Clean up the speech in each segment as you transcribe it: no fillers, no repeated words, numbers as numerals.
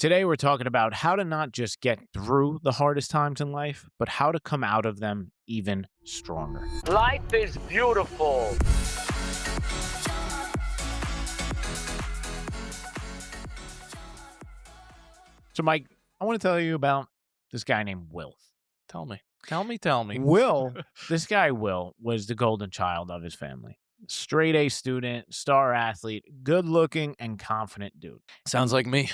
Today, we're talking about how to not just get through the hardest times in life, but how to come out of them even stronger. Life is beautiful. So, Mike, I want to tell you about this guy named Will. Tell me. Will, this guy, Will, was the golden child of his family. Straight A student, star athlete, good looking, and confident dude. Sounds like me.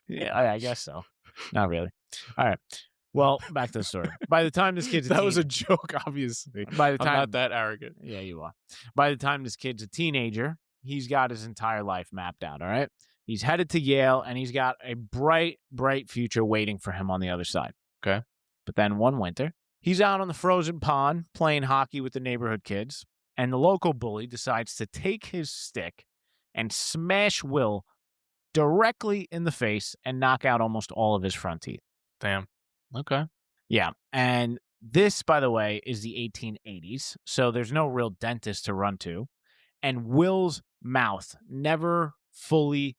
Yeah, I guess so. Not really. All right. Well, back to the story. By the time this kid's That was a joke, obviously. By the I'm time not that arrogant. Yeah, you are. By the time this kid's a teenager, he's got his entire life mapped out, all right? He's headed to Yale, and he's got a bright, bright future waiting for him on the other side. Okay. But then one winter, he's out on the frozen pond playing hockey with the neighborhood kids, and the local bully decides to take his stick and smash Will directly in the face and knock out almost all of his front teeth. Damn. Okay. Yeah, and this, by the way, is the 1880s, so there's no real dentist to run to, and Will's mouth never fully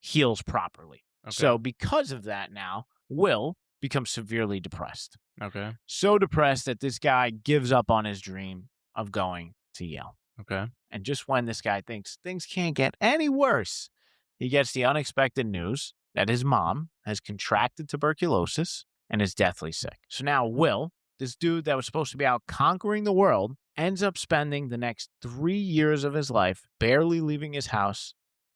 heals properly. Okay. So because of that now, Will becomes severely depressed. Okay. So depressed that this guy gives up on his dream of going to Yale. Okay. And just when this guy thinks things can't get any worse, he gets the unexpected news that his mom has contracted tuberculosis and is deathly sick. So now Will, this dude that was supposed to be out conquering the world, ends up spending the next 3 years of his life barely leaving his house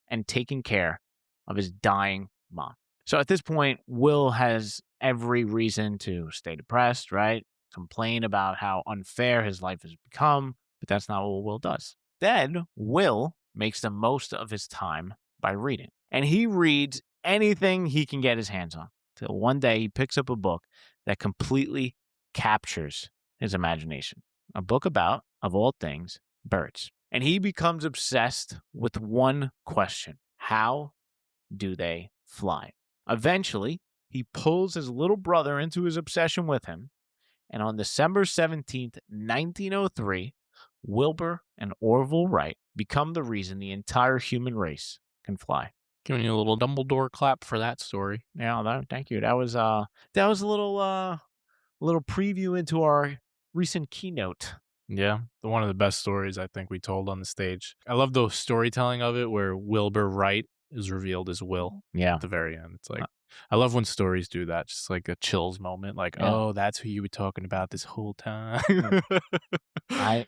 and taking care of his dying mom. So at this point, Will has every reason to stay depressed, right? Complain about how unfair his life has become, but that's not what Will does. Then Will makes the most of his time by reading. And he reads anything he can get his hands on. Till one day he picks up a book that completely captures his imagination. A book about, of all things, birds. And he becomes obsessed with one question. How do they fly? Eventually, he pulls his little brother into his obsession with him. And on December 17th, 1903, Wilbur and Orville Wright become the reason the entire human race can fly. Giving you a little Dumbledore clap for that story. Yeah, thank you. That was a little preview into our recent keynote. Yeah. One of the best stories I think we told on the stage. I love the storytelling of it where Wilbur Wright is revealed as Will Yeah. at the very end. It's like, I love when stories do that. Just like a chills moment. Like, Yeah. oh, that's who you were talking about this whole time. I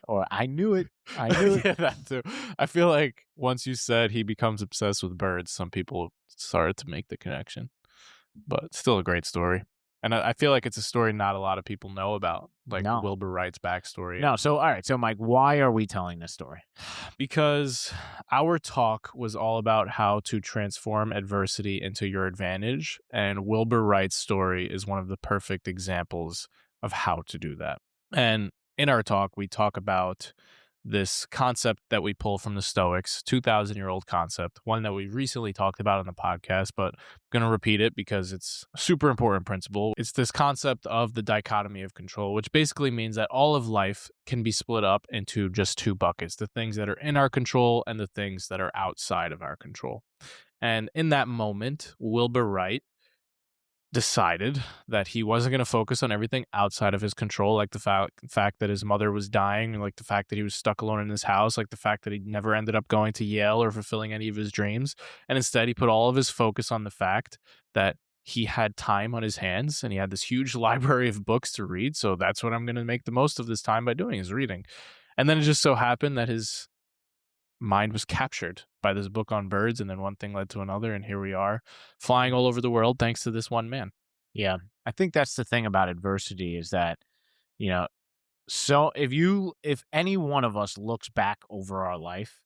knew it. I knew it. Yeah, that too. I feel like once you said he becomes obsessed with birds, some people started to make the connection. But still a great story. And I feel like it's a story not a lot of people know about, like No. Wilbur Wright's backstory. No, so all right. So Mike, why are we telling this story? Because our talk was all about how to transform adversity into your advantage. And Wilbur Wright's story is one of the perfect examples of how to do that. And in our talk, we talk about this concept that we pull from the Stoics, 2,000-year-old concept, one that we recently talked about on the podcast, but I'm going to repeat it because it's a super important principle. It's this concept of the dichotomy of control, which basically means that all of life can be split up into just two buckets, the things that are in our control and the things that are outside of our control. And in that moment, Wilbur Wright decided that he wasn't going to focus on everything outside of his control, like the fact that his mother was dying, like the fact that he was stuck alone in his house, like the fact that he never ended up going to Yale or fulfilling any of his dreams. And instead, he put all of his focus on the fact that he had time on his hands and he had this huge library of books to read. So that's what I'm going to make the most of this time by doing, is reading. And then it just so happened that his mind was captured by this book on birds, and then one thing led to another, and here we are flying all over the world thanks to this one man. Yeah, I think that's the thing about adversity is that, so if any one of us looks back over our life,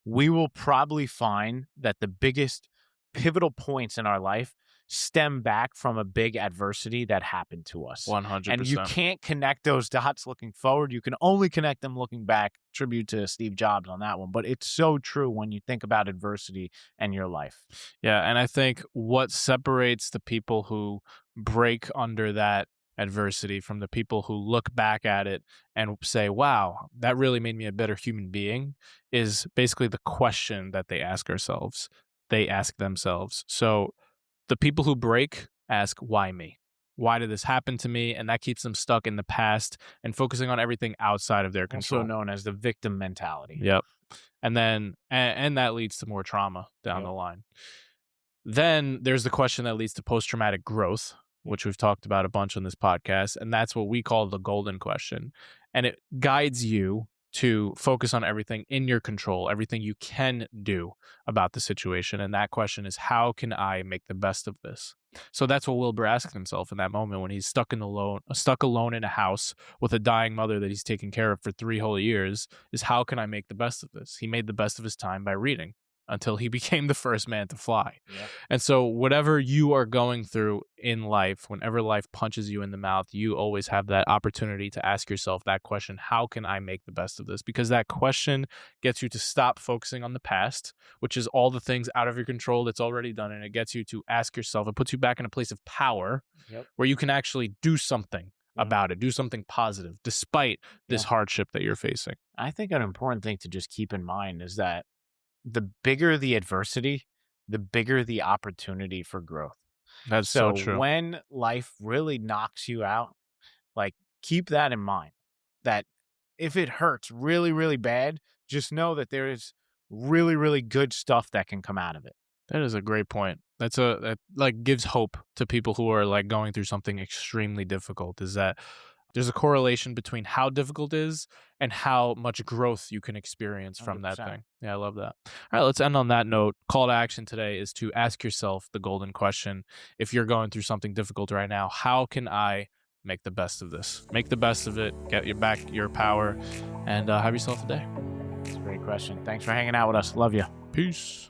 we will probably find that the biggest pivotal points in our life stem back from a big adversity that happened to us. 100%. And you can't connect those dots looking forward. You can only connect them looking back. Tribute to Steve Jobs on that one. But it's so true when you think about adversity and your life. Yeah, and I think what separates the people who break under that adversity from the people who look back at it and say, wow, that really made me a better human being, is basically the question that they ask ourselves. they ask themselves. So the people who break ask, why me? Why did this happen to me? And that keeps them stuck in the past and focusing on everything outside of their Also control. known as the victim mentality. Yep. And then, and that leads to more trauma down Yep. the line. Then there's the question that leads to post traumatic growth, which we've talked about a bunch on this podcast. And that's what we call the golden question. And it guides you to focus on everything in your control, everything you can do about the situation. And that question is, how can I make the best of this? So that's what Wilbur asks himself in that moment when he's stuck alone in a house with a dying mother that he's taken care of for 3 whole years, is how can I make the best of this? He made the best of his time by reading until he became the first man to fly. Yep. And so whatever you are going through in life, whenever life punches you in the mouth, you always have that opportunity to ask yourself that question, how can I make the best of this? Because that question gets you to stop focusing on the past, which is all the things out of your control that's already done. And it gets you to ask yourself, it puts you back in a place of power Yep. where you can actually do something Yeah. about it, do something positive, despite this hardship that you're facing. I think an important thing to just keep in mind is that the bigger the adversity, the bigger the opportunity for growth. That's so true. When life really knocks you out, like, keep that in mind, that if it hurts really, really bad, just know that there is really, really good stuff that can come out of it. That is a great point. That like gives hope to people who are like going through something extremely difficult, is that there's a correlation between how difficult it is and how much growth you can experience from that 100%. thing. Yeah, I love that. All right, let's end on that note. Call to action today is to ask yourself the golden question. If you're going through something difficult right now, how can I make the best of this? Make the best of it, get your power, and have yourself a day. It's a great question. Thanks for hanging out with us. Love you. Peace.